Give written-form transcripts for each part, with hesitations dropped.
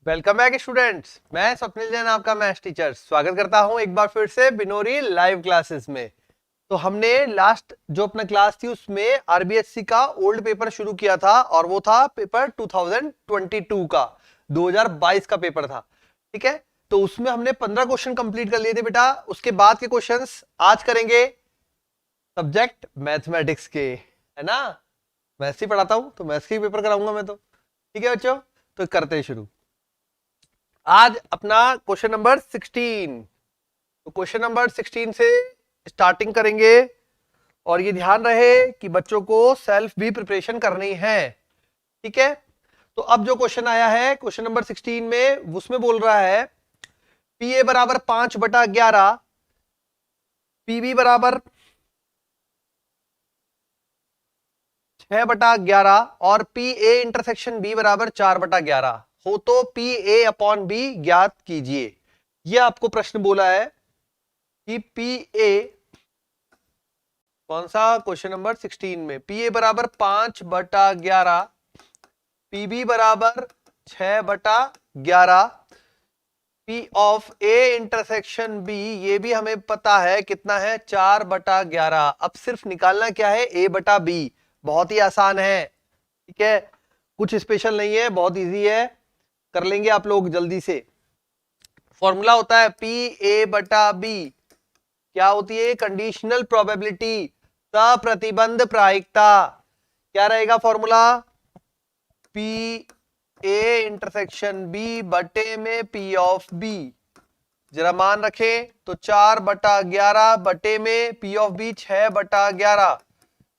Welcome back students. मैं स्वप्निल जैन आपका maths teacher स्वागत करता हूं एक बार फिर से बिनोरी लाइव क्लासेस में। तो हमने लास्ट जो अपना क्लास थी उसमें आरबीएससी का ओल्ड पेपर शुरू किया था और वो था पेपर 2022 का 2022 का पेपर था। ठीक है, तो उसमें हमने 15 क्वेश्चन कंप्लीट कर लिए थे बेटा। उसके बाद के क्वेश्चंस आज करेंगे सब्जेक्ट मैथमेटिक्स के, है ना। मैथ्स ही पढ़ाता हूं तो मैथ्स के ही पेपर कराऊंगा मैं तो। ठीक है बच्चों, तो करते हैं शुरू। आज अपना क्वेश्चन नंबर 16। तो क्वेश्चन नंबर 16 से स्टार्टिंग करेंगे और ये ध्यान रहे कि बच्चों को सेल्फ भी प्रिपरेशन करनी है। ठीक है, तो अब जो क्वेश्चन आया है क्वेश्चन नंबर 16 में, उसमें बोल रहा है पी ए बराबर 5/11, पीबी बराबर 6/11 और पी ए इंटरसेक्शन बी बराबर 4/11 हो तो पी ए अपॉन बी ज्ञात कीजिए। यह आपको प्रश्न बोला है कि पी ए, कौन सा, क्वेश्चन नंबर 16 में पी ए बराबर 5/11, पीबी बराबर 6/11, P of A intersection B ये भी हमें पता है कितना है 4/11। अब सिर्फ निकालना क्या है, ए बटा बी। बहुत ही आसान है, ठीक है, कुछ स्पेशल नहीं है, बहुत इजी है, कर लेंगे आप लोग जल्दी से। फॉर्मूला होता है पी ए बटा बी, क्या होती है, कंडीशनल प्रोबेबिलिटी, सप्रतिबंध प्रायिकता। क्या रहेगा formula, P A intersection B बटे में पी ऑफ बी। जरा मान रखें तो 4/11 बटे में पी ऑफ बी 6/11,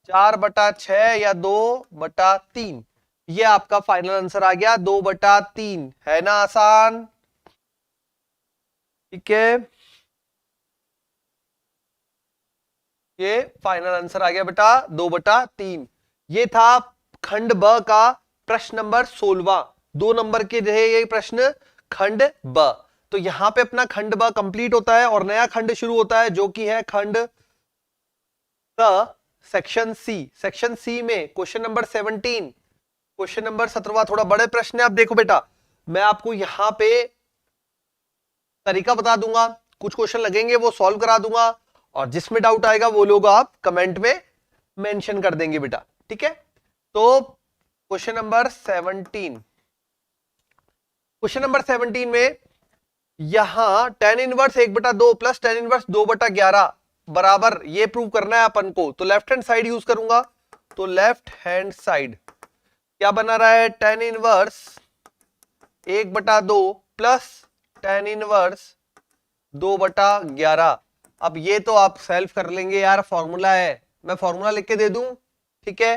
4/6 या 2/3। ये आपका फाइनल आंसर आ गया 2/3, है ना आसान। ठीक है, ये फाइनल आंसर आ गया बेटा 2/3। ये था खंड ब का प्रश्न नंबर 16। 2 नंबर के रहे ये प्रश्न खंड ब। तो यहां पे अपना खंड ब कंप्लीट होता है और नया खंड शुरू होता है जो कि है खंड क, सेक्शन सी। सेक्शन सी में क्वेश्चन नंबर 17, क्वेश्चन नंबर 17 थोड़ा बड़े प्रश्न है। अब देखो बेटा, मैं आपको यहां पे तरीका बता दूंगा, कुछ क्वेश्चन लगेंगे वो सॉल्व करा दूंगा और जिसमें डाउट आएगा वो लोग आप कमेंट में मेंशन कर देंगे बेटा। ठीक है, तो क्वेश्चन नंबर 17, क्वेश्चन नंबर 17 में यहां tan inverse 1/2 plus tan inverse 2/11 बराबर ये प्रूव करना है अपन को। तो लेफ्ट हैंड साइड यूज करूंगा, तो लेफ्ट हैंड साइड क्या बना रहा है, tan inverse 1/2 plus tan inverse 2/11। अब ये तो आप सेल्फ कर लेंगे यार, फॉर्मूला है, मैं फॉर्मूला लिख के दे दूं। ठीक है,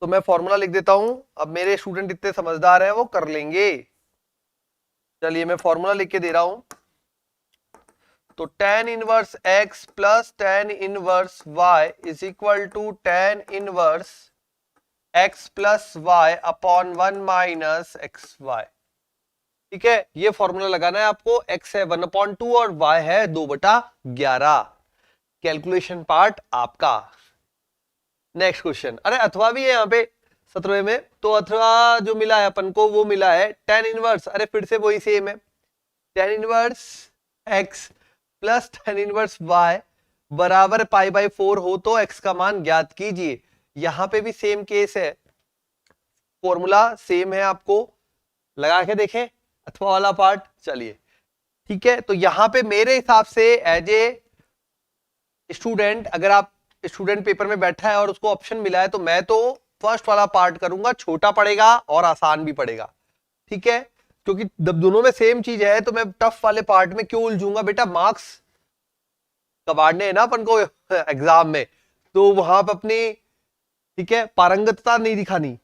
तो मैं फॉर्मूला लिख देता हूं, अब मेरे स्टूडेंट इतने समझदार हैं वो कर लेंगे। चलिए मैं फॉर्मूला लिख के दे रहा हूं, तो tan inverse x plus tan inverse y is equal to tan inverse x plus y upon 1 minus x y. ठीक है, ये फॉर्मूला लगाना है आपको। x है 1/2 और y है 2/11। कैलकुलेशन पार्ट आपका। नेक्स्ट क्वेश्चन, अरे अथवा भी है यहाँ पे 17 में, तो अथवा जो मिला है अपन को वो मिला है tan इनवर्स, अरे फिर से वही सेम है, tan inverse x plus tan inverse y बराबर π/4 हो तो x का मान ज्ञात कीजिए। यहां पे भी सेम केस है, फॉर्मूला सेम है, आपको लगा के देखें अथवा वाला पार्ट। चलिए ठीक है, तो यहां पे मेरे हिसाब से एज ए स्टूडेंट, अगर आप स्टूडेंट पेपर में बैठा है और उसको ऑप्शन मिला है तो मैं तो फर्स्ट वाला पार्ट करूंगा, छोटा पड़ेगा और आसान भी पड़ेगा। ठीक है, क्योंकि दोनों में सेम चीज है तो मैं टफ वाले पार्ट में क्यों उलझूंगा बेटा, मार्क्स कबाड़ने हैं ना अपन को एग्जाम में, तो वहां पर अपनी, ठीक है, पारंगतता नहीं दिखानी।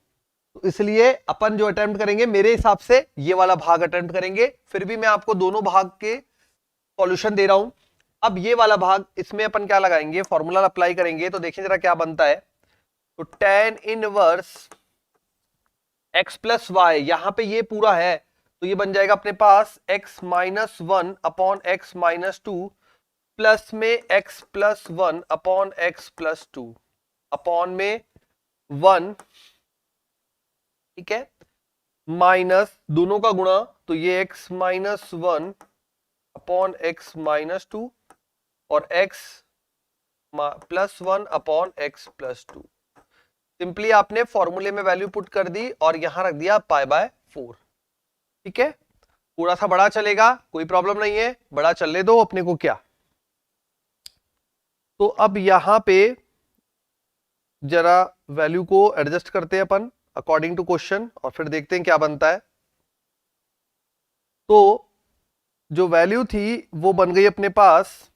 तो इसलिए अपन जो अटेम्प्ट करेंगे मेरे हिसाब से ये वाला भाग अटेम्प्ट करेंगे। फिर भी मैं आपको दोनों भाग के सॉल्यूशन दे रहा हूं। अब ये वाला भाग, इसमें अपन क्या लगाएंगे, फॉर्मूला अप्लाई करेंगे, तो देखिए जरा क्या बनता है। तो tan inverse x plus y, यहां पे ये पूरा है तो ये बन जाएगा अपने पास x minus 1 upon x minus 2 plus में x plus 1 upon x plus 2 upon में 1, ठीक है, माइनस दोनों का गुणा तो ये x -1 अपॉन x -2 और x +1 अपॉन x +2। सिंपली आपने फॉर्मूले में वैल्यू पुट कर दी और यहां रख दिया π/4। ठीक है, थोड़ा सा बड़ा चलेगा, कोई प्रॉब्लम नहीं है, बड़ा चलने दो, अपने को क्या। तो अब यहां पे जरा वैल्यू को एडजस्ट करते हैं अपन अकॉर्डिंग टू क्वेश्चन और फिर देखते हैं क्या बनता है। तो जो वैल्यू थी वो बन गई अपने पास,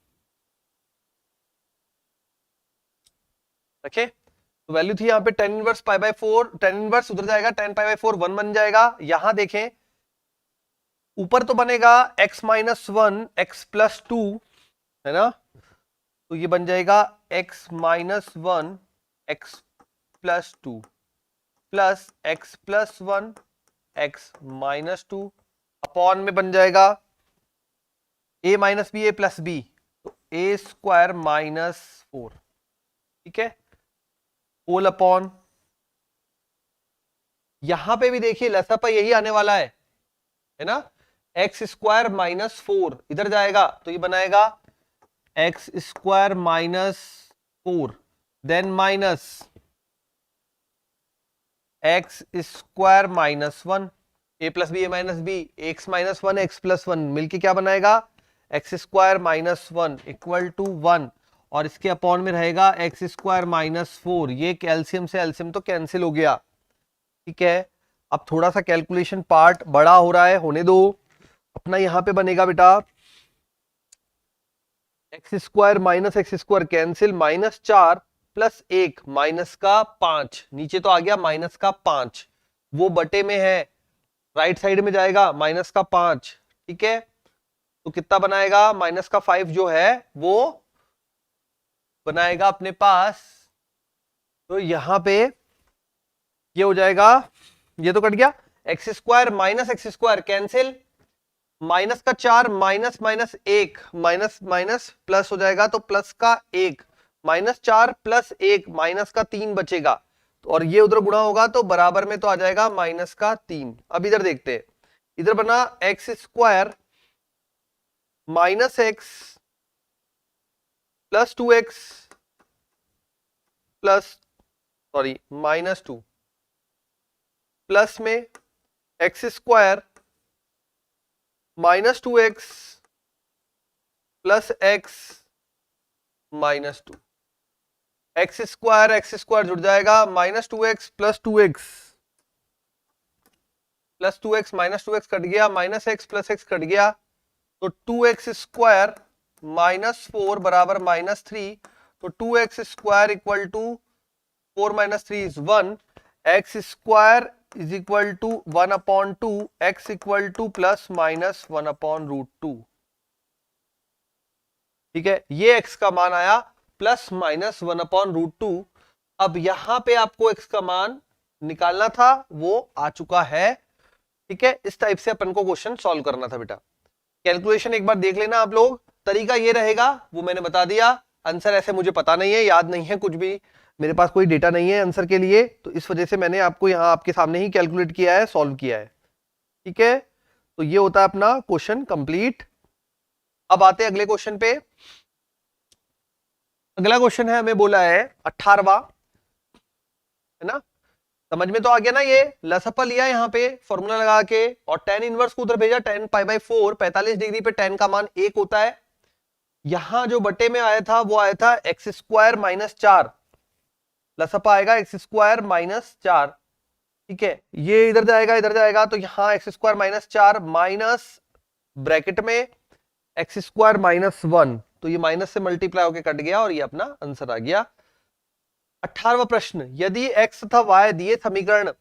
ओके। तो वैल्यू थी यहाँ पे tan इनवर्स π/4, tan इनवर्स उधर जाएगा, tan π/4 1 बन जाएगा। यहां देखें ऊपर तो बनेगा x -1 x +2 है ना, तो ये बन जाएगा x -1 x +2 plus x +1 x -2 upon में बन जाएगा a - b a + b, तो a² -4। ठीक है, होल अपॉन, यहां पे भी देखिए लसापा यही आने वाला है ना, x² -4 इधर जाएगा तो ये बनाएगा x² -4 then minus x² -1 a + b a - b x -1 x +1 मिलके क्या बनाएगा x² -1 इक्वल टू 1 और इसके अपॉन में रहेगा x² -4। ये कैल्शियम से एल्शियम तो कैंसिल हो गया। ठीक है, अब थोड़ा सा कैलकुलेशन पार्ट बड़ा हो रहा है, होने दो। अपना यहां पे बनेगा बेटा x² -x² कैंसिल, -4 प्लस 1 -5, नीचे तो आ गया -5, वो बटे में है, राइट साइड में जाएगा -5। ठीक है, तो कितना बनाएगा -5 जो है वो बनाएगा अपने पास, तो यहां पे ये हो जाएगा, ये तो कट गया, x² -x² cancel, -4 minus -1 minus plus हो जाएगा, तो +1 -4 + 1 -3 बचेगा, और ये उधर गुणा होगा तो बराबर में तो आ जाएगा -3। अब इधर देखते हैं, इधर बना x² -x + 2x -2 प्लस में x² -2x + x -2, x² जुड़ जाएगा, -2x + 2x + 2x -2x cut गया, -x + x कट गया, तो 2x² -4 बराबर -3, तो 2x² equal to 4 - 3 is 1, x² is equal to 1/2, x equal to ±1/√2। ठीक है, ये x का मान आया ±1/√2। अब यहां पे आपको x का मान निकालना था, वो आ चुका है। ठीक है, इस टाइप से अपन को क्वेश्चन सॉल्व करना था बेटा। कैलकुलेशन एक बार देख लेना आप लोग, तरीका ये रहेगा, वो मैंने बता दिया। आंसर ऐसे मुझे पता नहीं है, याद नहीं है कुछ भी, मेरे पास कोई डेटा नहीं है आंसर के लिए, तो इस वजह से मैंने आपको यहां आपके सामने ही कैलकुलेट किया है, सॉल्व किया है। ठीक है, तो ये होता है अपना क्वेश्चन कंप्लीट। अब आते हैं अगले क्वेश्चन पे। अगला क्वेश्चन है, हमें बोला है 18वां, है ना, समझ में तो आ गया ना, ये लसपा लिया यहाँ पे फॉर्मूला लगा के और tan इनवर्स को उधर भेजा, tan π/4 45 डिग्री पे tan का मान 1 होता है। यहां जो बटे में आया था वो आया था x² -4, लसपा आएगा x² -4। ठीक है, ये इधर जाएगा तो यहां x² -4 माइनस ब्रैकेट में x² -1, तो ये माइनस से मल्टीप्लाई होकर कट गया और ये अपना आंसर आ गया। 18वां प्रश्न, यदि x तथा y दिए समीकरण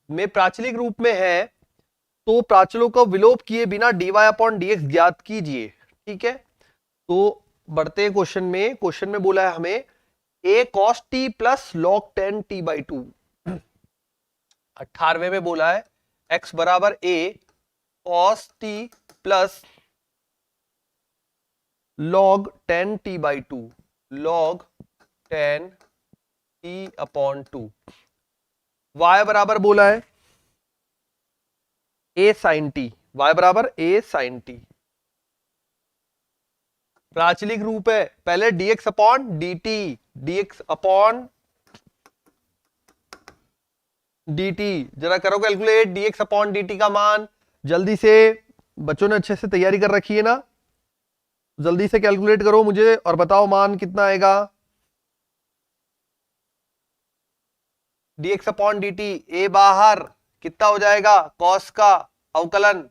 में प्राचलिक रूप में है तो प्राचलों का विलोप किए बिना dy/dx ज्ञात कीजिए। ठीक है, तो बढ़ते क्वेश्चन में, क्वेश्चन में बोला है हमें a cos t plus log 10t/2। 18वें में बोला है x बराबर a cos t plus log 10t/2, log 10t/2। y बराबर बोला है a sin t, y बराबर a sin t। प्राचलिक रूप है, पहले dx upon dt, dx upon dt, जरा करो कैलकुलेट dx अपॉन dt का मान जल्दी से। बच्चों ने अच्छे से तैयारी कर रखी है ना, जल्दी से कैलकुलेट करो मुझे और बताओ मान कितना आएगा। dx अपॉन dt, a बाहर कितना हो जाएगा, cos का अवकलन,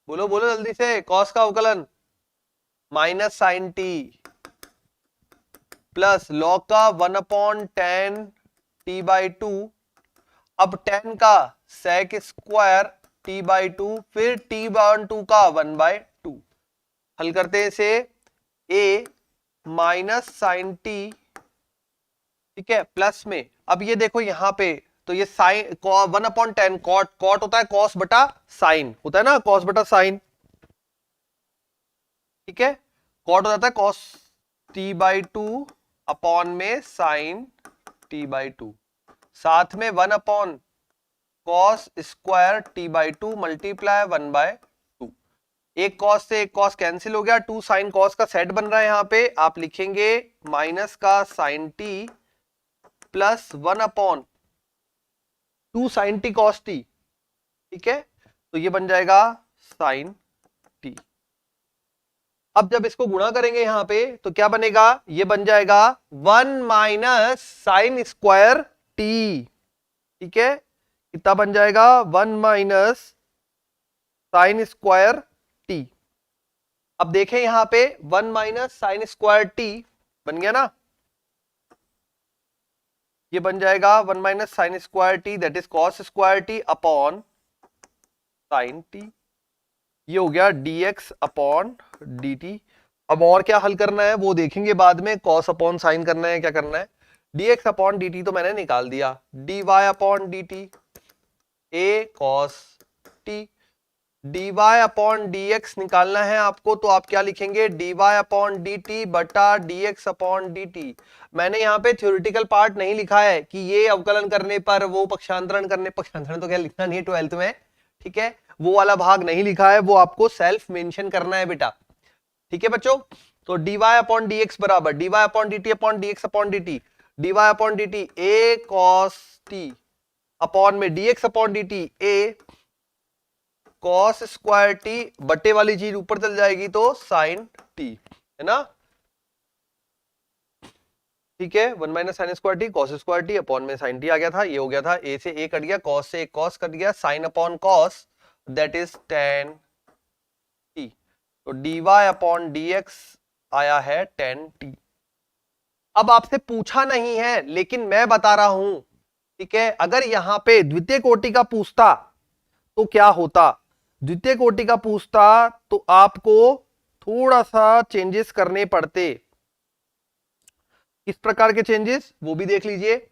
बोलो बोलो जल्दी से, cos का अवकलन minus sine t plus log का 1 upon tan t by two, अब टेन का sec square t by two, फिर टी बाई टू का 1 बाई टू। हल करते हैं इसे, a माइनस साइन टी, ठीक है, प्लस में अब ये देखो यहां पे तो ये sine 1 upon tan cot, cot होता है कॉस बटा साइन, होता है ना कॉस बटा साइन, ठीक है, कॉट हो जाता है cos T by two upon में साइन टी बाई टू, साथ में 1 upon cos square t by to multiply 1 by two. एक कॉस से एक कॉस कैंसिल हो गया, 2 साइन कॉस का सेट बन रहा है, यहां पे आप लिखेंगे माइनस का sine t plus 1 upon 2 sine t cos t, ठीक है, तो ये बन जाएगा साइन टी। अब जब इसको गुणा करेंगे यहां पे तो क्या बनेगा, ये बन जाएगा 1 माइनस साइन स्क्वायर टी, ठीक है, कितना बन जाएगा 1 माइनस साइन स्क्वायर टी। अब देखें यहां पे 1 माइनस साइन स्क्वायर टी बन गया ना, ये बन जाएगा 1 minus sine square T that is cos square T upon sine T, ये हो गया dx अपॉन dt। अब और क्या हल करना है वो देखेंगे बाद में, cos अपॉन साइन करना है, क्या करना है, dx अपॉन dt तो मैंने निकाल दिया, dy upon dt a cos t, dy upon dx निकालना है आपको, तो आप क्या लिखेंगे dy अपॉन dt बटा dx अपॉन dt। मैंने यहाँ पे थ्योरेटिकल पार्ट नहीं लिखा है कि ये अवकलन करने पर वो पक्षांतरण करने, पक्षांतरण तो क्या लिखना नहीं है 12th में, ठीक है, वो वाला भाग नहीं लिखा है, वो आपको सेल्फ मेंशन करना है बेटा, ठीक है बच्चों। तो dy अपॉन dx बराबर dy upon dt upon dx upon dt, dy upon dt a cos t upon में dx upon dt a cos square t, बट्टे वाली चीज ऊपर चल जाएगी तो sin t, है ना, ठीक है, 1 minus sine square T cos square T upon में साइन टी आ गया था, ये हो गया था a से a कट गया, cos से एक cos कट गया, sin upon cos that is tan t, तो dy अपॉन dx आया है tan t। अब आपसे पूछा नहीं है लेकिन मैं बता रहा हूं, ठीक है, अगर यहां पे द्वितीय कोटि का पूछता तो क्या होता, द्वितीय कोटि का पूछता तो आपको थोड़ा सा चेंजेस करने पड़ते। किस प्रकार के चेंजेस वो भी देख लीजिए।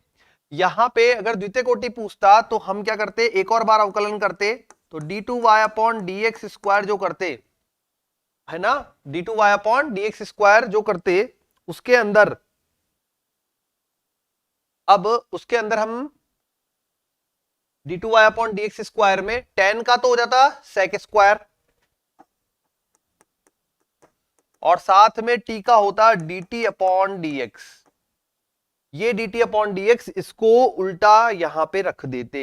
यहां पे अगर द्वितीय कोटि पूछता तो हम क्या करते, एक और बार अवकलन करते, तो d two y upon D x square जो करते है ना, d two y upon D x square जो करते, उसके अंदर अब उसके अंदर हम d two y upon D x square में टेन का तो हो जाता सेक स्क्वायर और साथ में टी का होता D T upon D X, ये D T upon D X इसको उल्टा यहां पे रख देते,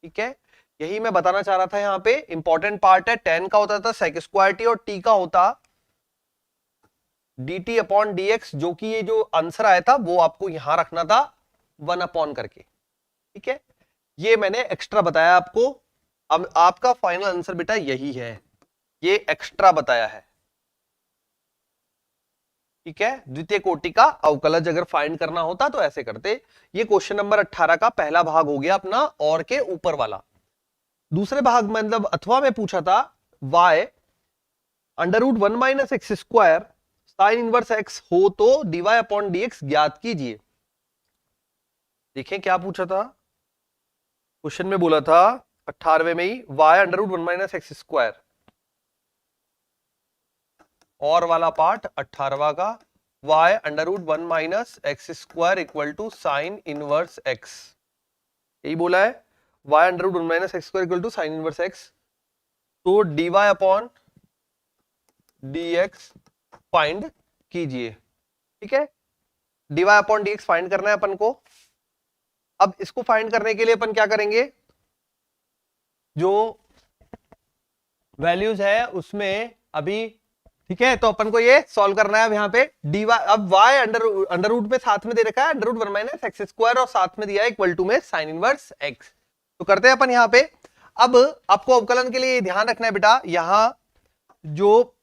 ठीक है, यही मैं बताना चाह रहा था। यहां पे इंपॉर्टेंट पार्ट है, टेन का होता था सेक स्क्वायर टी और टी का होता D T upon D x, जो कि ये जो आंसर आया था वो आपको यहां रखना था 1 अपॉन करके, ठीक है, ये मैंने एक्स्ट्रा बताया आपको। अब आपका फाइनल आंसर बेटा यही है, ये एक्स्ट्रा बताया है, ठीक है, द्वितीय कोटि का अवकलज अगर फाइंड करना होता तो ऐसे करते। ये क्वेश्चन नंबर 18 का पहला भाग हो गया अपना और के ऊपर वाला। दूसरे भाग में मतलब अथवा में पूछा था y under root 1 minus x square sine inverse x हो तो dy अपॉन डी एक्स ज्ञात कीजिए। देखें क्या पूछा था, क्वेश्चन में बोला था 18वें में ही y under root 1 minus x square, और वाला पार्ट 18वां का y under root 1 minus x square equal to sine inverse x, यही बोला है। y under root 1 minus x square equal to sine inverse x, तो dy अपॉन dx फाइंड कीजिए। ठीक है, dy अपॉन dx फाइंड करना है अपन को। अब इसको फाइंड करने के लिए अपन क्या करेंगे, जो वैल्यूज है उसमें अभी, ठीक है, तो अपन को ये सॉल्व करना है। अब यहाँ पे dy, अब y अंडर रूट में साथ में दे रखा है under root 1 minus x square और साथ में दिया है इक्वल टू में साइन इनवर्स x। तो करते हैं अपन यहाँ पे। अब आपको अवकलन के लिए ध्यान रखना है बेटा, यहां जो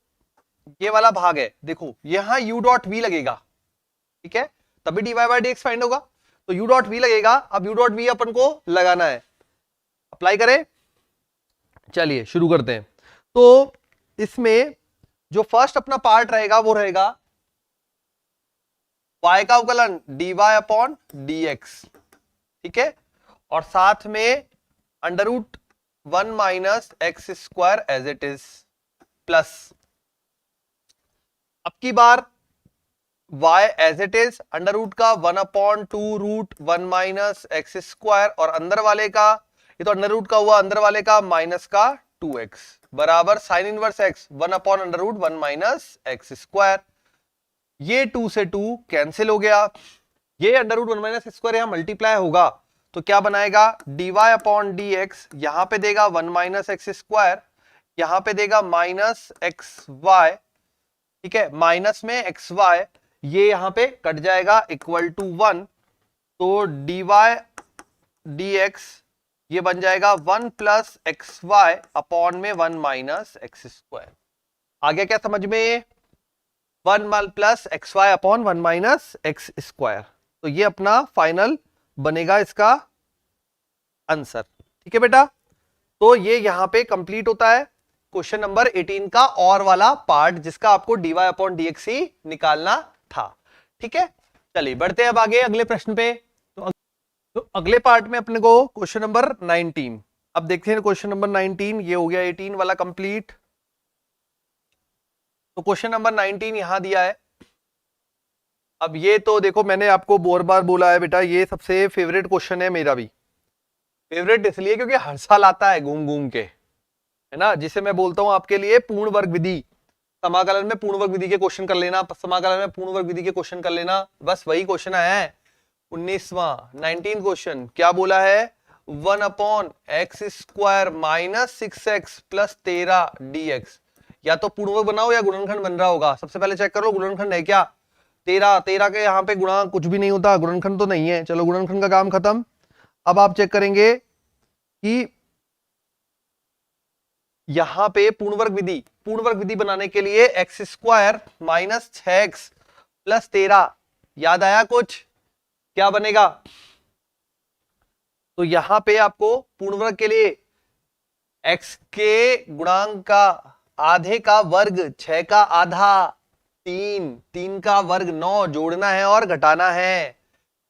ये वाला भाग है देखो, यहां u डॉट v लगेगा, ठीक है, तभी dy बाय dx फाइंड होगा। तो u डॉट v लगेगा। अब u डॉट v अपन को लगाना है, अप्लाई करें। चलिए शुरू करते हैं। तो इसमें जो फर्स्ट अपना पार्ट रहेगा वो रहेगा y का अवकलन dy अपॉन dx, ठीक है, और साथ में under root 1 minus x square as it is plus, अब की बार y as it is under root का 1 upon 2 root 1 minus x square, और अंदर वाले का, ये तो अंडर रूट का हुआ, अंदर वाले का माइनस का 2x बराबर sine inverse x 1 upon under root 1 minus x square. ये 2 से 2 कैंसिल हो गया, ये under root 1 minus x square यहां मल्टीप्लाई होगा तो क्या बनाएगा, dy अपॉन dx, यहां पे देगा 1 माइनस एक्स स्क्वायर, यहां पे देगा माइनस एक्स वाई, ठीक है, माइनस में एक्स वाई, ये यहां पे कट जाएगा इक्वल टू 1, तो dy dx ये बन जाएगा 1 प्लस एक्स वाई अपॉन में 1 माइनस एक्स स्क्वायर। आ गया क्या समझ में, 1 plus x y upon 1 minus x square. तो ये अपना फाइनल बनेगा इसका आंसर, ठीक है बेटा। तो ये यहां पे कंप्लीट होता है क्वेश्चन नंबर 18 का और वाला पार्ट, जिसका आपको dy अपॉन dx ही निकालना था, ठीक है। चलिए बढ़ते हैं अब आगे अगले प्रश्न पे। तो अगले पार्ट में अपने को क्वेश्चन नंबर 19, अब देखते हैं क्वेश्चन नंबर 19, ये हो गया 18 वाला कंप्लीट। तो क्वेश्चन नंबर 19 यहां दिया है। अब ये तो देखो मैंने आपको बहुत बार बोला है बेटा, ये सबसे फेवरेट क्वेश्चन है मेरा भी। फेवरेट इसलिए क्योंकि हर साल आता है घूम घूम के, है ना, जिसे मैं बोलता हूं आपके लिए पूर्ण वर्ग विधि। समाकलन में पूर्ण वर्ग विधि के क्वेश्चन कर लेना, समाकलन में पूर्ण वर्ग विधि के क्वेश्चन कर लेना, बस वही क्वेश्चन है। 19वां 19 क्वेश्चन क्या बोला है, 1 upon X square minus 6x plus 13 dx। या तो पूर्ण वर्ग बनाओ या गुणनखंड बन रहा होगा। सबसे पहले चेक करो गुणनखंड है क्या, 13 के यहाँ पे गुणा कुछ भी नहीं होता, गुणनखंड तो नहीं है। चलो गुणनखंड का काम खत्म। अब आप चेक करेंगे कि यहां पे पूर्ण वर्ग विधि बनाने के लिए x square minus 6x plus 13, याद आया कुछ, क्या बनेगा। तो यहां पे आपको पूर्ण वर्ग के लिए x के गुणांक का आधे का वर्ग 6 का आधा 3 का वर्ग 9 जोड़ना है और घटाना है,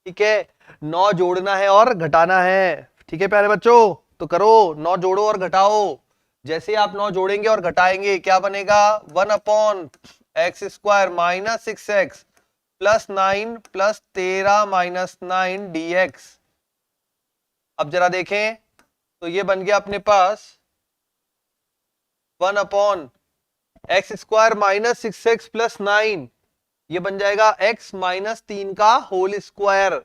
ठीक है, 9 जोड़ना है और घटाना है, ठीक है प्यारे बच्चों। तो करो 9 जोड़ो और घटाओ। जैसे आप 9 जोड़ेंगे और घटाएंगे क्या बनेगा, 1 upon X square minus 6x plus 9 plus 13 minus 9 dx। अब जरा देखें तो ये बन गया अपने पास 1 upon X square minus 6x plus 9, ये बन जाएगा x माइनस 3 का होल स्क्वायर,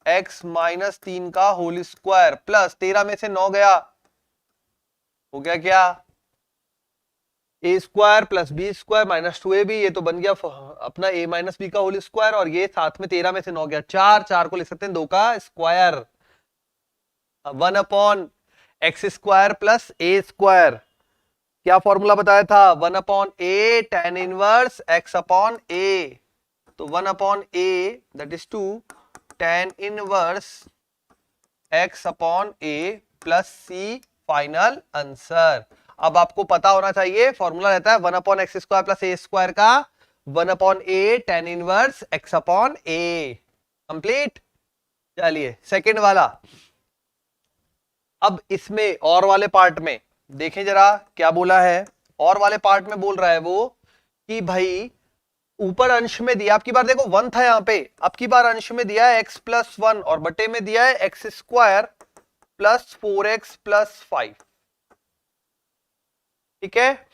x माइनस 3 का होल स्क्वायर प्लस 13 में से 9 गया, हो गया क्या, A square plus B square minus 2ab, ये तो बन गया अपना a माइनस बी का होल स्क्वायर, और ये साथ में 13 में से 9 गया 4 को लिख सकते हैं 2 का square. 1 upon X square plus A square, क्या फॉर्मूला बताया था, 1 upon A tan inverse x upon a। तो 1 upon a that is 2 tan inverse x upon a plus c final answer. अब आपको पता होना चाहिए फॉर्मूला रहता है 1 upon X square plus A square का 1 upon A tan inverse x upon a। Complete. चलिए सेकंड वाला, अब इसमें और वाले पार्ट में देखें जरा क्या बोला है। और वाले पार्ट में बोल रहा है वो कि भाई ऊपर अंश में दिया, आपकी बार देखो 1 था यहाँ पे, अब की बार अंश में दिया है x प्लस 1 और बटे में दिया है x square plus 4x plus 5। ठीक है,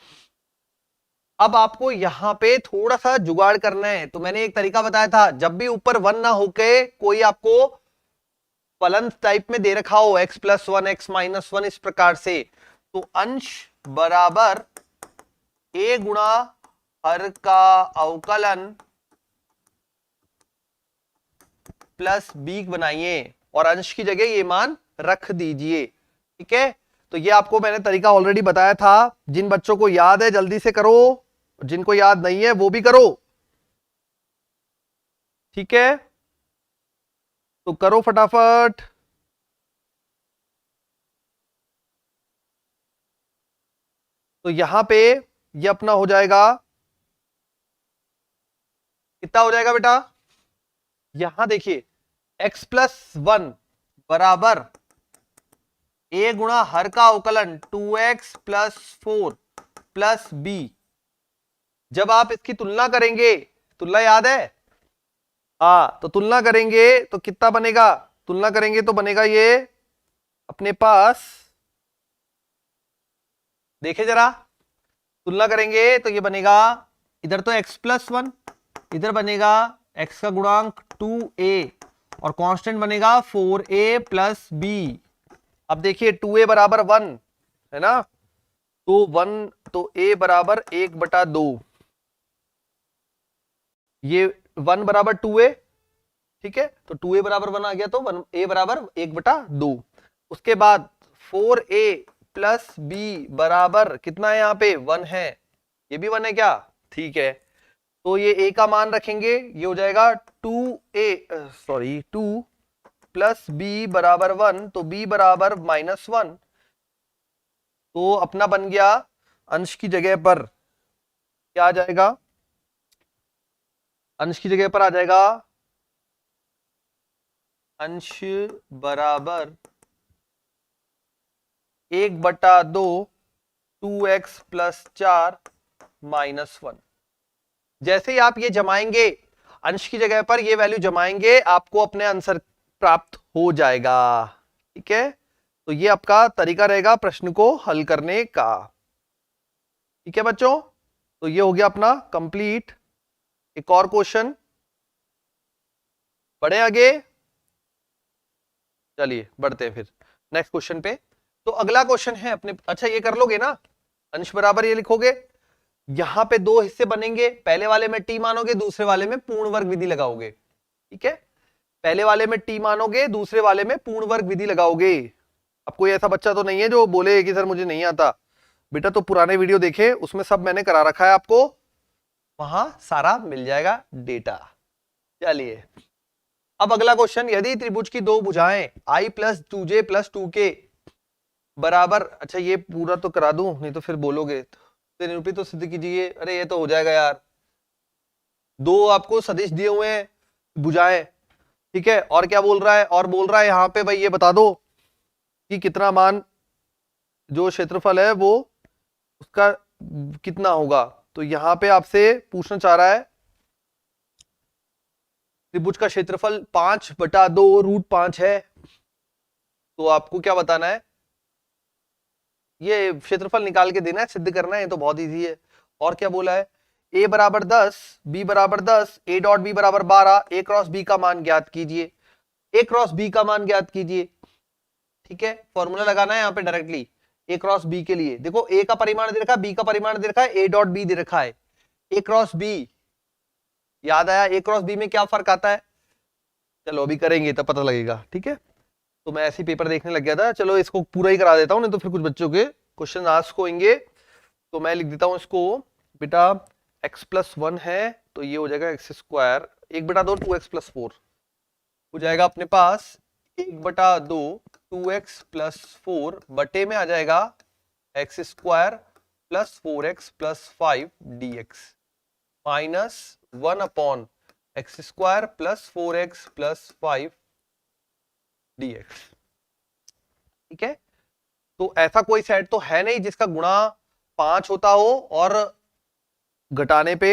अब आपको यहां पे थोड़ा सा जुगाड़ करना है। तो मैंने एक तरीका बताया था, जब भी ऊपर 1 ना होके कोई आपको फलन टाइप में दे रखा हो x प्लस 1 x माइनस 1 इस प्रकार से, तो अंश बराबर a गुणा हर का अवकलन प्लस b बनाइए और अंश की जगह ये मान रख दीजिए। ठीक है, तो ये आपको मैंने तरीका ऑलरेडी बताया था। जिन बच्चों को याद है जल्दी से करो, जिनको याद नहीं है वो भी करो। ठीक है, तो करो फटाफट। तो यहां पे ये अपना हो जाएगा, कितना हो जाएगा बेटा? यहां देखिए x प्लस 1 बराबर a गुणा हर का अवकलन 2x प्लस 4 प्लस b। जब आप इसकी तुलना करेंगे, तुलना याद है? हाँ, तो तुलना करेंगे तो कितना बनेगा? तुलना करेंगे तो बनेगा ये अपने पास, देखे जरा, तुलना करेंगे तो ये बनेगा, इधर तो x प्लस 1, इधर बनेगा x का गुणांक 2a और कांस्टेंट बनेगा 4a प्लस b। अब देखिए 2a बराबर 1 है ना, तो 1 तो a बराबर 1/2, ये 1 बराबर 2a। ठीक है, तो 2a बराबर 1 आ गया, तो 1a बराबर 1/2। उसके बाद 4a प्लस b बराबर कितना है? यहाँ पे 1 है, ये भी 1 है क्या? ठीक है, तो ये a का मान रखेंगे, ये हो जाएगा 2 प्लस b बराबर 1, तो b बराबर -1। तो अपना बन गया अंश की जगह पर क्या आ जाएगा? अंश की जगह पर आ जाएगा अंश बराबर 1/2 2x प्लस 4 -1। जैसे ही आप ये जमाएंगे, अंश की जगह पर ये वैल्यू जमाएंगे, आपको अपने आंसर प्राप्त हो जाएगा। ठीक है, तो ये आपका तरीका रहेगा प्रश्न को हल करने का। ठीक है बच्चों, तो ये हो गया अपना कंप्लीट। एक और क्वेश्चन, बढ़े आगे, चलिए बढ़ते हैं फिर नेक्स्ट क्वेश्चन पे। तो अगला क्वेश्चन है अपने, अच्छा ये कर लोगे ना, अंश बराबर ये लिखोगे, यहां पे दो हिस्से बनेंगे, पहले वाले में टी मानोगे, दूसरे वाले में पूर्ण वर्ग विधि लगाओगे। ठीक है, पहले वाले में टी मानोगे, दूसरे वाले में पूर्ण वर्ग विधि लगाओगे। अब कोई ऐसा बच्चा तो नहीं है जो बोले कि सर मुझे नहीं आता। बेटा तो पुराने वीडियो देखे, उसमें सब मैंने करा रखा है आपको, वहां सारा मिल जाएगा डेटा। चलिए अब अगला क्वेश्चन, यदि त्रिभुज की दो भुजाएं i plus 2j plus 2k बराबर, अच्छा ये पूरा तो करा दूं, नहीं तो फिर बोलोगे तो निरूपित तो सिद्ध कीजिए। अरे ये तो हो जाएगा यार, दो आपको सदिश दिए हुए हैं भुजाएं, ठीक है, और क्या बोल रहा है? और बोल रहा है यहाँ पे भाई ये बता दो कि कितना मान, जो क्षेत्रफल है वो उसका कितना होगा। तो यहाँ पे आपसे पूछना चाह रहा है त्रिभुज का क्षेत्रफल 5/2 √5 है, तो आपको क्या बताना है? ये क्षेत्रफल निकाल के देना है, सिद्ध करना है, ये तो बहुत इजी है। और क्या बोला है? a बराबर 10, b बराबर 10, a डॉट b बराबर 12, a क्रॉस b का मान ज्ञात कीजिए। a क्रॉस b का मान ज्ञात कीजिए। ठीक है, फॉर्मूला लगाना है यहाँ पे डायरेक्टली a क्रॉस b के लिए। देखो a का परिमाण दे रखा है, b का परिमाण दे रखा है, a डॉट b दे रखा है। a क्रॉस b, याद आया a क्रॉस b में क्या फर्क आता है? चलो अभी करेंगे तब पता लगेगा। ठीक है, तो मैं ऐसे ही पेपर देखने लग गया था, चलो इसको पूरा ही करा देता हूं, नहीं तो फिर कुछ बच्चों के क्वेश्चन आस्क होंगे। तो मैं लिख देता हूं इसको, बेटा x प्लस 1 है, तो ये हो जाएगा x स्क्वायर 1/2 2x प्लस 4 हो जाएगा अपने पास 1/2 2x प्लस 4 बटे में आ जाएगा x square plus 4x plus 5 dx minus 1 x square plus 4x plus 5 dx। ठीक है, तो ऐसा कोई सेट तो है नहीं जिसका गुणा 5 होता हो और घटाने पे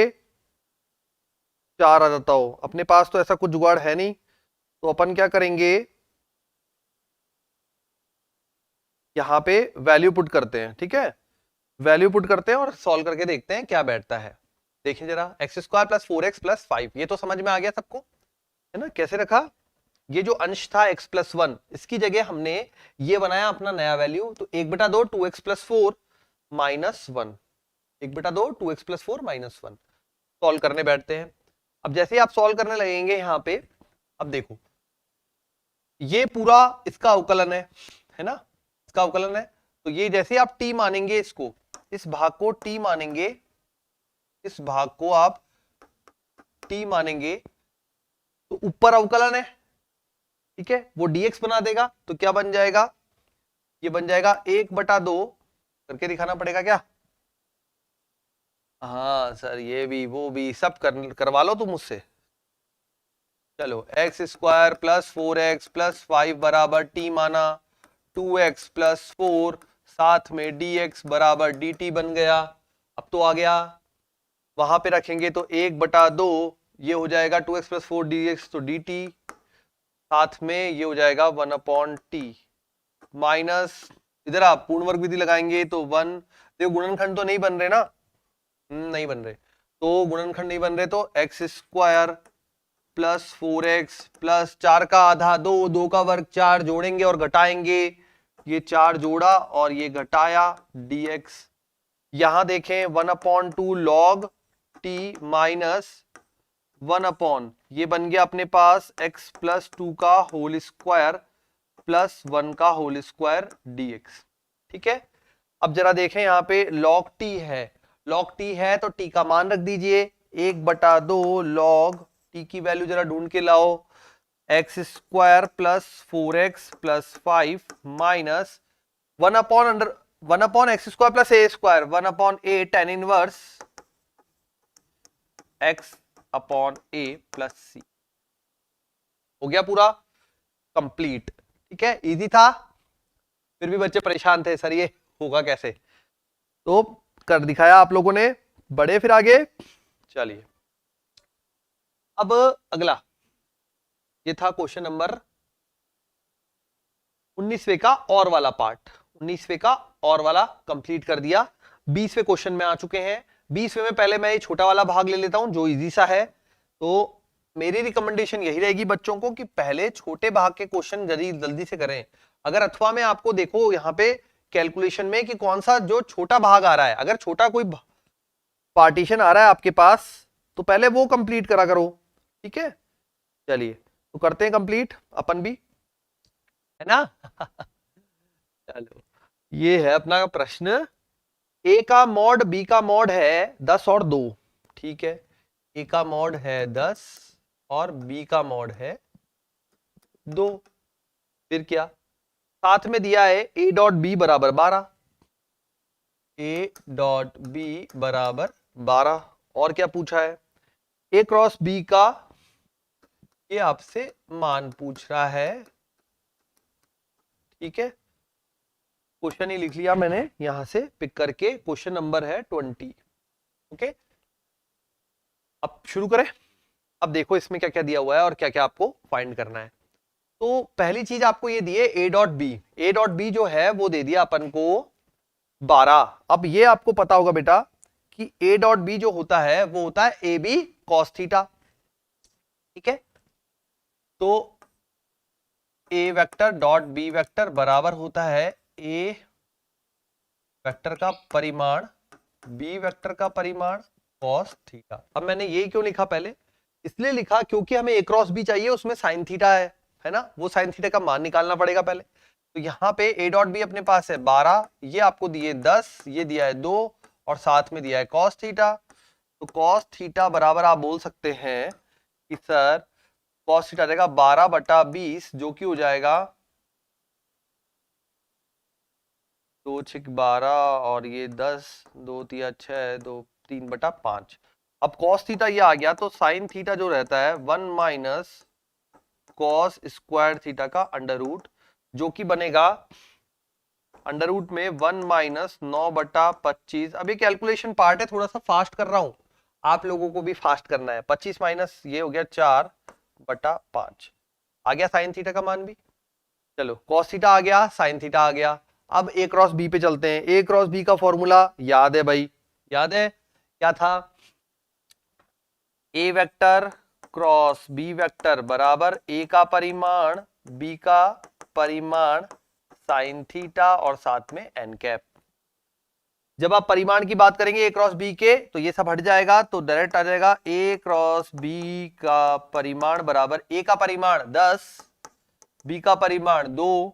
4 आ जाता हो। अपने पास तो ऐसा कुछ जुगाड़ है नहीं, तो अपन क्या करेंगे, यहाँ पे वैल्यू पुट करते हैं, ठीक है, वैल्यू पुट करते हैं और सॉल्व करके देखते हैं क्या बैठता है। देखिए जरा, x² प्लस 4x प्लस 5, ये तो समझ में आ गया सबको, है ना, कैसे रखा। ये जो अंश था x प्लस 1, इसकी जगह हमने ये बनाया अपना नया वैल्यू, तो 1/2 2x plus 4 minus 1, 1/2 2x plus 4 minus 1। Solve करने बैठते हैं। अब जैसे ही आप सॉल्व करने लगेंगे यहाँ पे, अब देखो ये पूरा इसका अवकलन है ना, इसका अवकलन है। तो ये जैसे आप t मानेंगे, इसको, इस भाग को t मानेंगे, इस भाग को आप t मानेंगे, तो ऊपर अवकलन है, ठीक है, वो dx बना देगा। तो क्या बन जाएगा, ये बन जाएगा 1/2, करके दिखाना पड़ेगा क्या, हाँ सर, ये भी वो भी सब करवा लो तुम मुझसे। चलो, x² प्लस 4x प्लस 5 बराबर t माना, 2x प्लस 4 साथ में dx बराबर dt बन गया। अब तो आ गया, वहां पे रखेंगे तो 1/2, ये हो जाएगा 2x प्लस 4 dx, तो dt, साथ में ये हो जाएगा 1/t माइनस, इधर आप पूर्ण वर्ग विधि लगाएंगे तो 1, देखो गुणनखंड तो नहीं बन रहे ना, नहीं बन रहे, तो गुणनखंड नहीं बन रहे, तो x² प्लस 4x प्लस 4 का आधा 2, 2 का वर्ग 4, जोड़ेंगे और घटाएंगे, ये 4 जोड़ा और ये घटाया dx। यहां देखें 1/2 log t माइनस 1 ये बन गया अपने पास x प्लस 2 का होल स्क्वायर प्लस 1 का होल स्क्वायर dx, ठीक है। अब जरा देखें यहाँ पे log t है, log t है तो t का मान रख दीजिए, 1/2 log t की वैल्यू जरा ढूंढ के लाओ, x² plus 4x plus 5 minus 1/x² plus a² 1/a tan inverse x upon a plus c। हो गया पूरा कंप्लीट, ठीक है, इजी था, फिर भी बच्चे परेशान थे सर ये होगा कैसे, तो कर दिखाया आप लोगों ने, बढ़े फिर आगे। चलिए अब अगला, ये था क्वेश्चन नंबर 19वें का और वाला पार्ट, 19वें का और वाला कंप्लीट कर दिया। 20वें क्वेश्चन में आ चुके हैं। 20वें में पहले मैं ये छोटा वाला भाग ले लेता हूं जो इजी सा है। तो मेरी रिकमेंडेशन यही रहेगी बच्चों को कि पहले छोटे भाग के क्वेश्चन जल्दी से करें। अगर अथवा में आपको देखो यहाँ पे कैलकुलेशन में कि कौन सा जो छोटा भाग आ रहा है, अगर छोटा कोई पार्टीशन आ रहा है आपके पास तो पहले वो कंप्लीट करा करो, ठीक है। चलिए तो करते हैं कंप्लीट अपन भी, है ना। चलो, ये है अपना प्रश्न, ए का मॉड बी का मॉड है 10 और 2, ठीक है, ए का मॉड है 10 और बी का मॉड है 2, फिर क्या, साथ में दिया है ए डॉट बी बराबर 12, ए डॉट बी बराबर 12, और क्या पूछा है, ए क्रॉस बी का ये आपसे मान पूछ रहा है, ठीक है, क्वेश्चन ही लिख लिया मैंने यहां से पिक करके, क्वेश्चन नंबर है 20, ओके। अब शुरू करें। अब देखो इसमें क्या क्या दिया हुआ है और क्या क्या आपको फाइंड करना है। तो पहली चीज आपको ये दी है a dot b, a dot b जो है वो दे दिया अपन को 12। अब ये आपको पता होगा बेटा कि ए डॉट बी जो होता है वो होता है ए बी कॉस थीटा, ठीक है। तो ए वेक्टर डॉट बी वेक्टर बराबर होता है ए वेक्टर का परिमाण बी वेक्टर का परिमाण कॉस थीटा। अब मैंने ये क्यों लिखा, पहले इसलिए लिखा क्योंकि हमें ए क्रॉस बी चाहिए, उसमें साइन थीटा है ना, वो साइन थीटा का मान निकालना पड़ेगा पहले। तो यहाँ पे ए डॉट बी अपने पास है 12, ये आपको दिए 10, ये दिया है 2 और साथ में दिया है कॉस थीटा। तो कॉस थीटा बराबर आप बोल सकते हैं कि सर कॉस थीटा रहेगा 12/20, जो कि हो जाएगा 2 6 12 और ये 10, 2 3 6, 2 3/5। अब कॉस थीटा ये आ गया, तो साइन थीटा जो रहता है 1 माइनस कॉस स्क्वायर थीटा का अंडर रूट, जो कि बनेगा अंडर रूट में 1 माइनस 9/25। अब ये कैलकुलेशन पार्ट है, थोड़ा सा फास्ट कर रहा हूं, आप लोगों को भी फास्ट करना है। 25 माइनस ये हो गया 4/5, आ गया साइन थीटा का मान भी। चलो कॉस थीटा आ गया, साइन थीटा आ गया। अब ए क्रॉस बी पे चलते हैं। ए क्रॉस बी का फॉर्मूला याद है भाई, याद है क्या था? ए वेक्टर क्रॉस बी वेक्टर बराबर ए का परिमाण बी का परिमाण साइन थीटा और साथ में एन कैप। जब आप परिमाण की बात करेंगे ए क्रॉस बी के तो ये सब हट जाएगा, तो डायरेक्ट आ जाएगा ए क्रॉस बी का परिमाण बराबर ए का परिमाण 10, बी का परिमाण 2,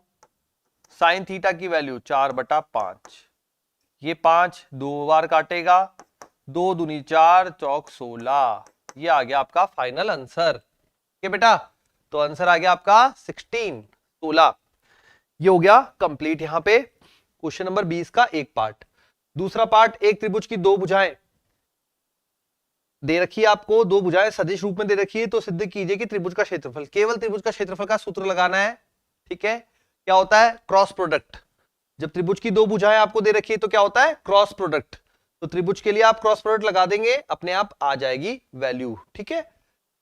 साइन थीटा की वैल्यू 4/5। ये 5 दो बार काटेगा, 2 दूनी 4 चौक 16। ये आ गया आपका फाइनल आंसर। ठीक है बेटा, तो आंसर आ गया आपका 16। ये हो गया कंप्लीट यहां पे क्वेश्चन नंबर 20 का एक पार्ट। दूसरा पार्ट, एक त्रिभुज की दो भुजाएं दे रखी है आपको, दो भुजाएं सदिश रूप में दे रखी है, तो सिद्ध कीजिए कि त्रिभुज का क्षेत्रफल, केवल त्रिभुज का क्षेत्रफल का सूत्र लगाना है। ठीक है, क्या होता है? Cross product. जब त्रिभुज की दो भुजाएं आपको दे रखी है तो क्या होता है? Cross product. तो त्रिभुज के लिए आप क्रॉस प्रोडक्ट लगा देंगे, अपने आप आ जाएगी वैल्यू। ठीक है,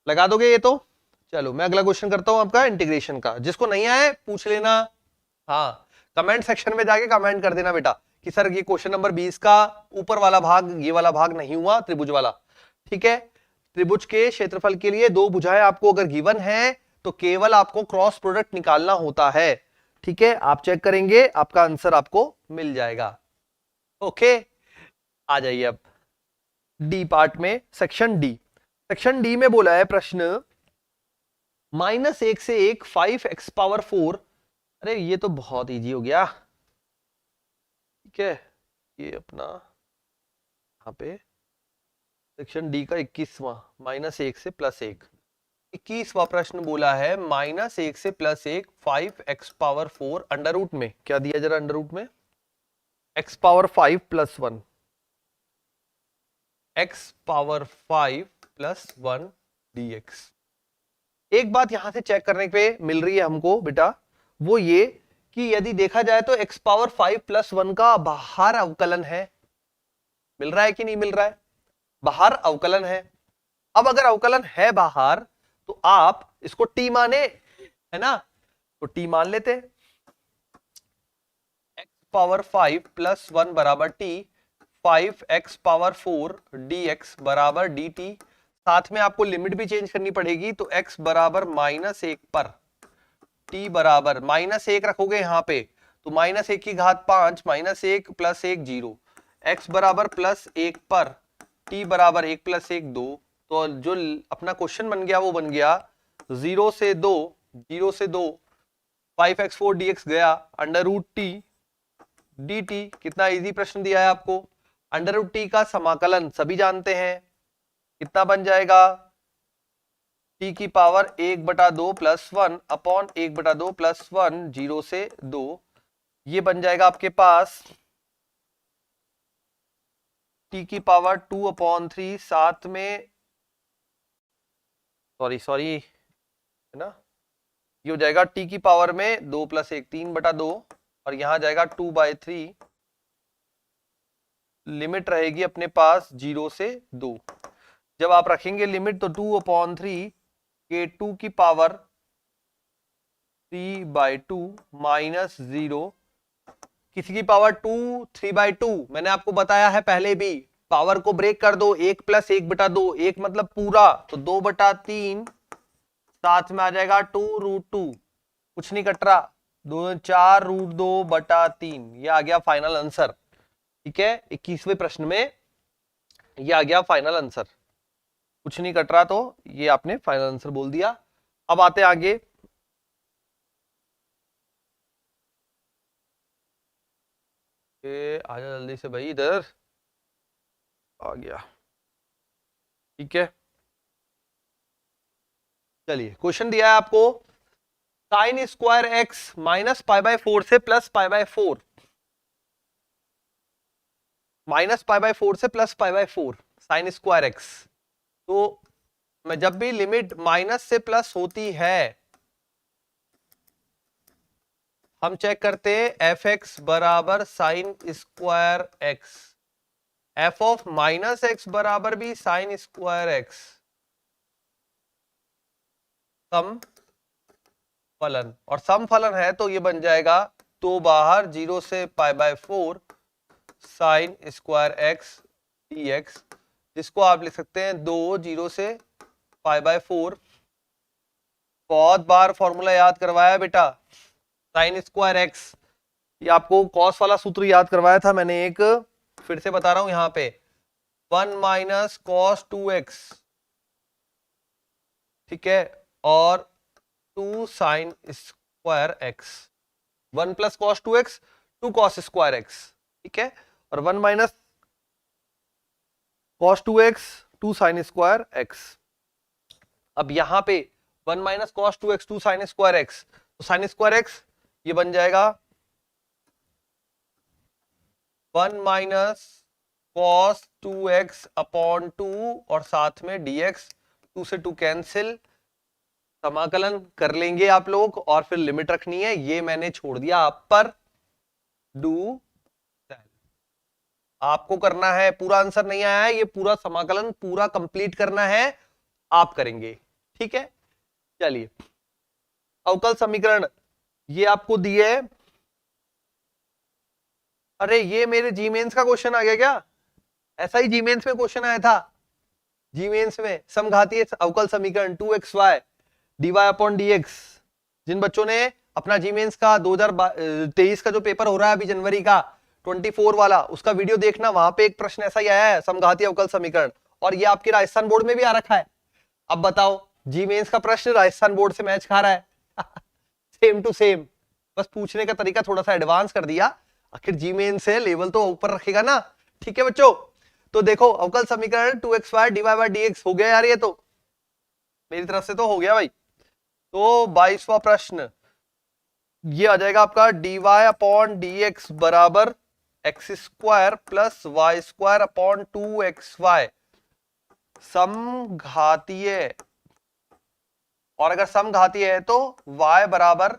लगा दोगे ये तो। चलो मैं अगला क्वेश्चन करता हूं आपका इंटीग्रेशन का। जिसको नहीं आए पूछ लेना, हाँ कमेंट सेक्शन में जाके कमेंट कर देना बेटा कि सर ये क्वेश्चन नंबर 20 का ऊपर वाला भाग, ये वाला भाग नहीं हुआ त्रिभुज वाला। ठीक है, त्रिभुज के क्षेत्रफल के लिए दो भुजाएं आपको अगर गिवन है तो केवल आपको क्रॉस प्रोडक्ट निकालना होता है। ठीक है, आप चेक करेंगे आपका आंसर आपको मिल जाएगा। ओके, आ जाइए अब डी पार्ट में, सेक्शन डी। सेक्शन डी में बोला है प्रश्न -1 से 1 5x⁴। अरे ये तो बहुत इजी हो गया। ठीक है, ये अपना यहां पे सेक्शन डी का 21वां, -1 से +1, 21वां प्रश्न बोला है -1 से +1 5x⁴ अंडर रूट में, क्या दिया जरा अंडर रूट में, x⁵ + 1, x⁵ + 1 dx। एक बात यहां से चेक करने पे मिल रही है हमको बेटा, वो ये कि यदि देखा जाए तो x⁵ + 1 का बाहर अवकलन है। मिल रहा है कि नहीं मिल रहा है? बाहर अवकलन है। अब अगर अवकलन है बाहर तो आप इसको t माने, है ना, तो t मान लेते हैं। x⁵ + 1 बराबर t, 5x⁴ dx बराबर dt। साथ में आपको लिमिट भी चेंज करनी पड़ेगी, तो x बराबर -1 पर t बराबर -1 रखोगे यहां पे तो -1 की घात 5, -1 + 1 0, x बराबर +1 पर t बराबर 1 + 1 2। तो जो अपना क्वेश्चन बन गया वो बन गया 0 से 2, 0 से 2 5x4 dx गया √t dt। कितना इजी प्रश्न दिया है आपको। √t का समाकलन सभी जानते हैं, कितना बन जाएगा, t की पावर 1/2 + 1 अपॉन 1/2 + 1 0 से 2। ये बन जाएगा आपके पास t की पावर 2/3, साथ में सॉरी है ना, ये हो जाएगा t की पावर में 2 + 1 3/2 और यहां जाएगा 2/3। लिमिट रहेगी अपने पास 0 से 2। जब आप रखेंगे लिमिट तो 2/3 के 2 की पावर 3/2 -0, किसी की पावर 2 3/2। मैंने आपको बताया है पहले भी, पावर को ब्रेक कर दो, 1 + 1/2, 1 मतलब पूरा, तो 2/3, साथ में आ जाएगा 2√2, कुछ नहीं कट रहा, 4√2/3। ये आ गया फाइनल आंसर। ठीक है, 21वें प्रश्न में ये आ गया फाइनल आंसर, कुछ नहीं कट रहा, तो ये आपने फाइनल आंसर बोल दिया। अब आते आगे, आजा जल्दी से भाई, इधर आ गया। ठीक है, चलिए क्वेश्चन दिया है आपको sin² x -π/4 से +π/4, -π/4 से +π/4 sin² x। तो मैं जब भी लिमिट माइनस से प्लस होती है हम चेक करते हैं f(x) बराबर sin² x, f(-x) बराबर भी sin² x, सम फलन, और सम फलन है तो ये बन जाएगा तो बाहर 0 से π/4 साइन स्क्वायर एक्स dx, जिसको आप लिख सकते हैं 2 0 से π/4। बहुत बार फॉर्मूला याद करवाया बेटा, साइन स्क्वायर एक्स, ये आपको कॉस वाला सूत्र याद करवाया था मैंने एक, फिर से बता रहा हूं यहां पे 1 माइनस कॉस 2x, ठीक है, और 2 sine square x, 1 plus cos 2x 2 cos square x, ठीक है, और 1 minus cos 2x 2 sine square x. अब यहां पे 1 minus cos 2x 2 sine square x, तो साइन स्क्वायर एक्स ये बन जाएगा 1 माइनस कॉस 2x अपॉन 2 और साथ में dx, 2 से 2 कैंसिल, समाकलन कर लेंगे आप लोग और फिर लिमिट रखनी है, ये मैंने छोड़ दिया आप पर। डू आपको करना है, पूरा आंसर नहीं आया है, ये पूरा समाकलन पूरा कंप्लीट करना है, आप करेंगे, ठीक है। चलिए अवकल समीकरण ये आपको दिए, अरे ये मेरे जी मेंस का क्वेश्चन आ गया क्या? ऐसा ही जी मेंस में क्वेश्चन आया था, जी मेंस में समघातीय अवकल समीकरण 2xy dy अपॉन dx। जिन बच्चों ने अपना जी मेंस का 2023 का जो पेपर हो रहा है अभी जनवरी का 24 वाला, उसका वीडियो देखना, वहां पे एक प्रश्न ऐसा ही आया है, समघातीय अवकल समीकरण, और ये आपके राजस्थान बोर्ड में भी आ रखा है। अब बताओ जी मेंस का प्रश्न राजस्थान बोर्ड से मैच खा रहा है सेम टू सेम, बस पूछने का तरीका थोड़ा सा एडवांस कर दिया, आखिर जी मेंस से लेवल तो ऊपर रखेगा ना, ठीक है बच्चों। तो देखो अवकल समीकरण 2xy dy by dx हो गया यार, ये तो मेरी तरफ से तो हो गया भाई। तो 22वां प्रश्न ये आ जाएगा आपका dy अपॉन dx बराबर x square plus y square upon 2xy समघातीय, और अगर समघातीय है तो y बराबर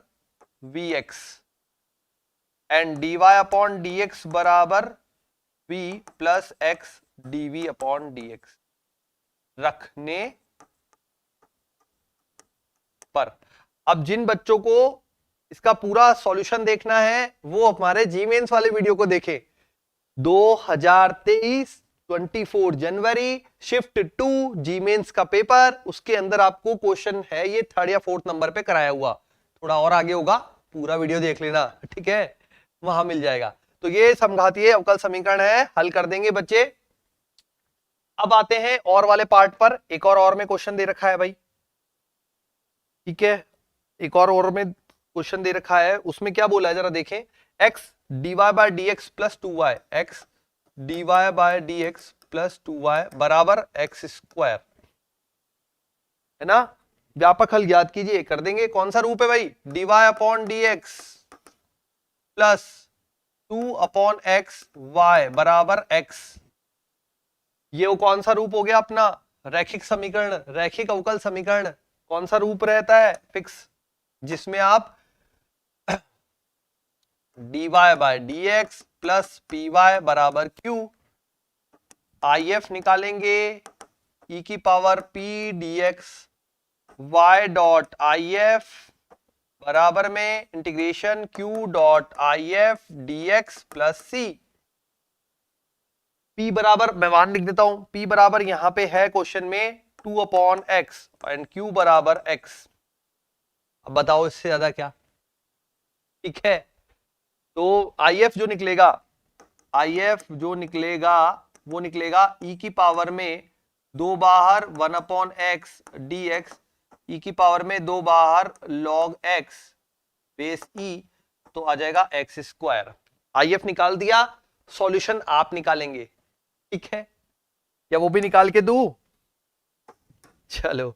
vx and dy upon dx बराबर v plus x dv upon dx रखने पर। अब जिन बच्चों को इसका पूरा सॉल्यूशन देखना है वो हमारे जी मेंस वाले वीडियो को देखें, 2023 24 जनवरी शिफ्ट 2 जी मेंस का पेपर, उसके अंदर आपको क्वेश्चन है ये 3rd या 4th नंबर पे कराया हुआ, थोड़ा और आगे होगा, पूरा वीडियो देख लेना, ठीक है, वहां मिल जाएगा। तो ये समघातीय अवकल समीकरण है, हल कर देंगे बच्चे। अब आते हैं और वाले पार्ट पर, एक और में क्वेश्चन दे रखा है भाई, ठीक है, एक और में क्वेश्चन दे रखा है, उसमें क्या बोला है जरा देखें, x dy by dx plus 2y, x dy by dx plus 2y बराबर एक्स स्क्वायर, है ना। व्यापक हल ज्ञात कीजिए, कर देंगे, कौन सा रूप है भाई, dy upon dx plus 2 upon x y बराबर x, ये वो कौन सा रूप हो गया अपना, रैखिक समीकरण, रैखिक अवकल समीकरण कौन सा रूप रहता है, फिक्स, जिसमें आप dy by dx plus py बराबर q, if निकालेंगे e की power p dx y dot if बराबर में integration q dot if dx plus c। p बराबर मैं मान लिख देता हूं, p बराबर यहां पे है क्वेश्चन में 2 अपॉन एक्स एंड q बराबर x। अब बताओ इससे ज्यादा क्या, ठीक है। तो if जो निकलेगा, if जो निकलेगा वो निकलेगा e की पावर में 2 बाहर 1 अपॉन एक्स dx, e की पावर में 2 बाहर log x बेस e, तो आ जाएगा एक्स स्क्वायर। if निकाल दिया, सॉल्यूशन आप निकालेंगे, ठीक है, या वो भी निकाल के दूं, चलो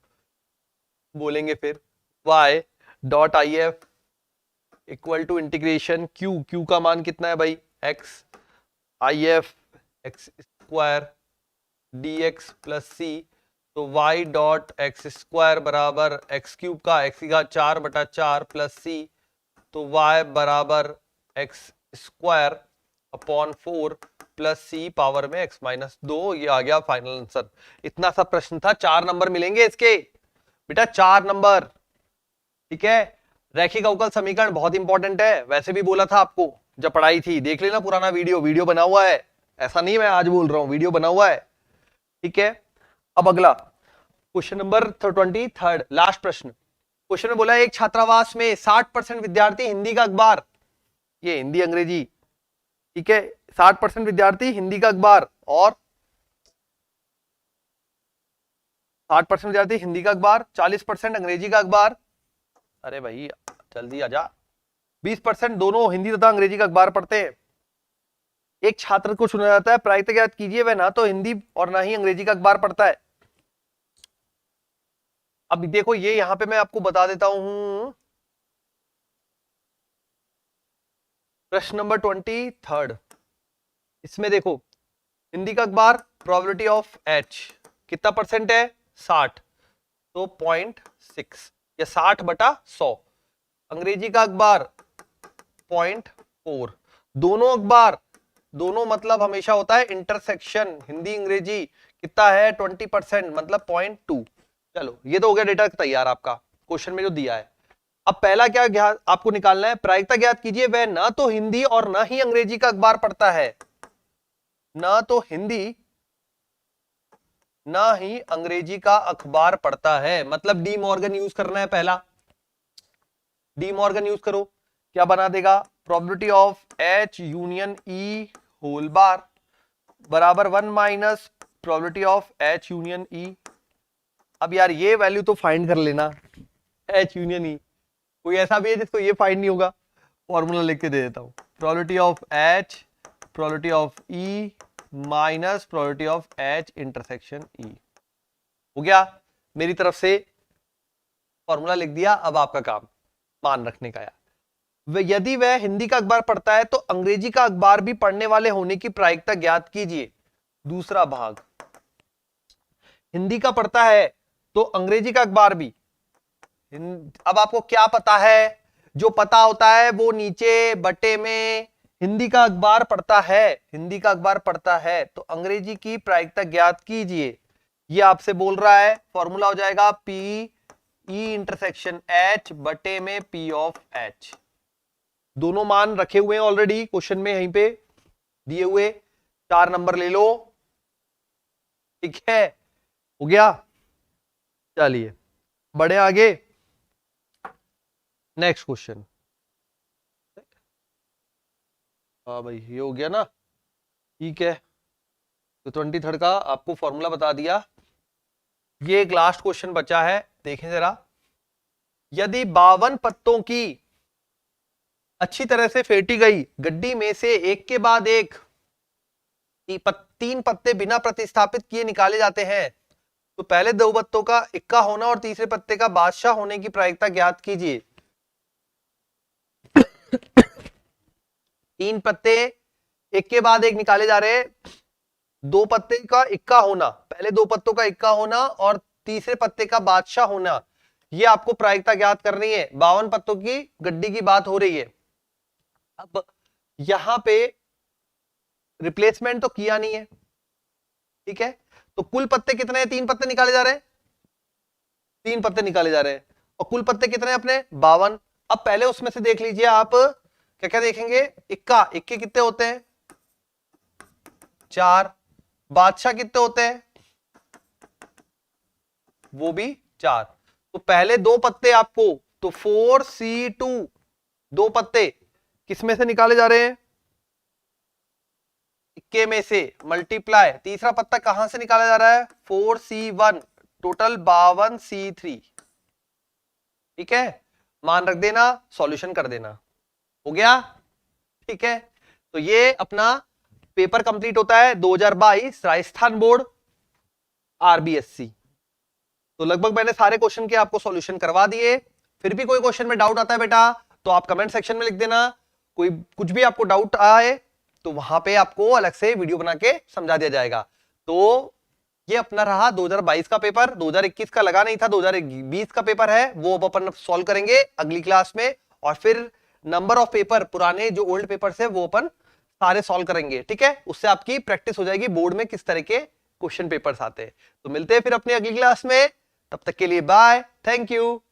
बोलेंगे फिर, y dot if equal to integration q का मान कितना है भाई x, if x square dx plus c, तो y डॉट एक्स स्क्वायर बराबर एक्स क्यूब का x की घात 4/4 प्लस c, तो y बराबर x square upon 4 plus c power में x माइनस 2, ये आ गया फाइनल आंसर। इतना सा प्रश्न था, 4 नंबर मिलेंगे इसके बेटा, 4 नंबर, ठीक है। रैखिक अवकल समीकरण बहुत इंपॉर्टेंट है, वैसे भी बोला था आपको जब पढ़ाई थी, देख लेना पुराना वीडियो बना हुआ है, ऐसा नहीं मैं आज बोल रहा हूं, वीडियो बना हुआ है, ठीक है। अब अगला क्वेश्चन नंबर 23, लास्ट प्रश्न। क्वेश्चन में बोला एक छात्रावास में 60% विद्यार्थी हिंदी का अखबार, ये हिंदी अंग्रेजी, ठीक है, 60% विद्यार्थी हिंदी का अखबार और 60% विद्यार्थी हिंदी का अखबार, 40% अंग्रेजी का अखबार, अरे भाई जल्दी आजा, 20% दोनों हिंदी तथा अंग्रेजी का अखबार पढ़ते हैं। एक छात्र को चुना जाता है, प्रायिकता ज्ञात कीजिए, वह ना तो हिंदी और ना ही अंग्रेजी का अखबार पढ़ता है। अब देखो ये यहां पे मैं आपको बता देता हूं, प्रश्न नंबर 23, इसमें देखो हिंदी का अखबार प्रोबेबिलिटी ऑफ एच कितना परसेंट है, 60, तो 0.6 या 60/100। अंग्रेजी का अखबार 0.4। दोनों अखबार, दोनों मतलब हमेशा होता है इंटरसेक्शन, हिंदी अंग्रेजी कितना है 20%, मतलब 0.2। चलो ये तो हो गया डेटा तैयार आपका क्वेश्चन में जो दिया है। अब पहला क्या ज्ञात आपको निकालना है, प्रायिकता ज्ञात कीजिए, वह ना तो हिंदी और ना ही अंग्रेजी का अखबार पढ़ता है, ना तो हिंदी ना ही अंग्रेजी का अखबार पढ़ता है, मतलब डी मॉर्गन यूज करना है। पहला डी मॉर्गन यूज करो, क्या बना देगा, probability of H union E whole bar बराबर 1 minus probability of H union E. अब यार ये वैल्यू तो फाइंड कर लेना, एच यूनियन ई, कोई ऐसा भी है जिसको ये फाइंड नहीं होगा, फॉर्मूला लिख के दे देता हूं, probability of H probability of E minus probability of H intersection E. हो गया, मेरी तरफ से फॉर्मूला लिख दिया। अब आपका काम मान रखने का यार, यदि वह हिंदी का अखबार पढ़ता है तो अंग्रेजी का अखबार भी पढ़ने वाले होने की प्रायिकता ज्ञात कीजिए। दूसरा भाग, हिंदी का पढ़ता है तो अंग्रेजी का अखबार भी। अब आपको क्या पता है, जो पता होता है वो नीचे बटे में हिंदी का अखबार पढ़ता है, हिंदी का अखबार पढ़ता है तो अंग्रेजी की प्रायिकता ज्ञात कीजिए। ये आपसे बोल रहा है, फॉर्मूला हो जाएगा पी ई इंटरसेक्शन एच बटे में पी ऑफ एच। दोनों मान रखे हुए हैं ऑलरेडी क्वेश्चन में, यहीं पे दिए हुए, 4 नंबर ले लो, ठीक है, हो गया। चलिए बढ़े आगे, नेक्स्ट क्वेश्चन। हाँ भाई ये हो गया ना, ठीक है, तो 23 का आपको फॉर्मूला बता दिया। ये एक लास्ट क्वेश्चन बचा है, देखें जरा। यदि 52 पत्तों की अच्छी तरह से फेंटी गई गड्डी में से एक के बाद एक 3 पत्ते बिना प्रतिस्थापित किए निकाले जाते हैं, तो पहले 2 पत्तों का इक्का होना और तीसरे पत्ते का बादशाह होने की प्रायिकता ज्ञात कीजिए। 3 पत्ते एक के बाद एक निकाले जा रहे हैं, 2 पत्ते का इक्का होना, पहले 2 पत्तों का इक्का होना और तीसरे पत्ते का बादशाह होना, ये आपको प्रायिकता ज्ञात करनी है। 52 पत्तों की गड्डी की बात हो रही है। अब यहां पे रिप्लेसमेंट तो किया नहीं है, ठीक है, तो कुल पत्ते कितने हैं, 3 पत्ते निकाले जा रहे हैं, 3 पत्ते निकाले जा रहे हैं, और कुल पत्ते कितने हैं अपने 52। अब पहले उसमें से देख लीजिए आप, क्या क्या देखेंगे, इक्का, इक्के कितने होते हैं 4, बादशाह कितने होते हैं वो भी 4। तो पहले 2 पत्ते आपको, तो 4C2 2 पत्ते किसमें से निकाले जा रहे हैं, इक्के में से, मल्टीप्लाई, तीसरा पत्ता कहां से निकाला जा रहा है 4C1, टोटल 52C3, ठीक है, मान रख देना, सॉल्यूशन कर देना, हो गया, ठीक है। तो ये अपना पेपर कंप्लीट होता है 2022 राजस्थान बोर्ड आरबीएससी। तो लगभग मैंने सारे क्वेश्चन के आपको सॉल्यूशन करवा दिए। फिर भी कोई क्वेश्चन में डाउट आता है बेटा तो आप कमेंट सेक्शन में लिख देना, कोई कुछ भी आपको डाउट आए तो वहां पे आपको अलग से वीडियो बना के समझा दिया जाएगा। तो ये अपना रहा 2022 का पेपर, 2021 का लगा नहीं था, 2020 का पेपर है, वो अब अपन सॉल्व करेंगे अगली क्लास में, और फिर नंबर ऑफ पेपर पुराने जो ओल्ड पेपर्स है वो अपन सारे सॉल्व करेंगे, ठीक है, उससे आपकी प्रैक्टिस हो जाएगी बोर्ड में किस तरह के क्वेश्चन पेपर्स आते हैं। तो मिलते हैं फिर अपनी अगली क्लास में, तब तक के लिए बाय, थैंक यू।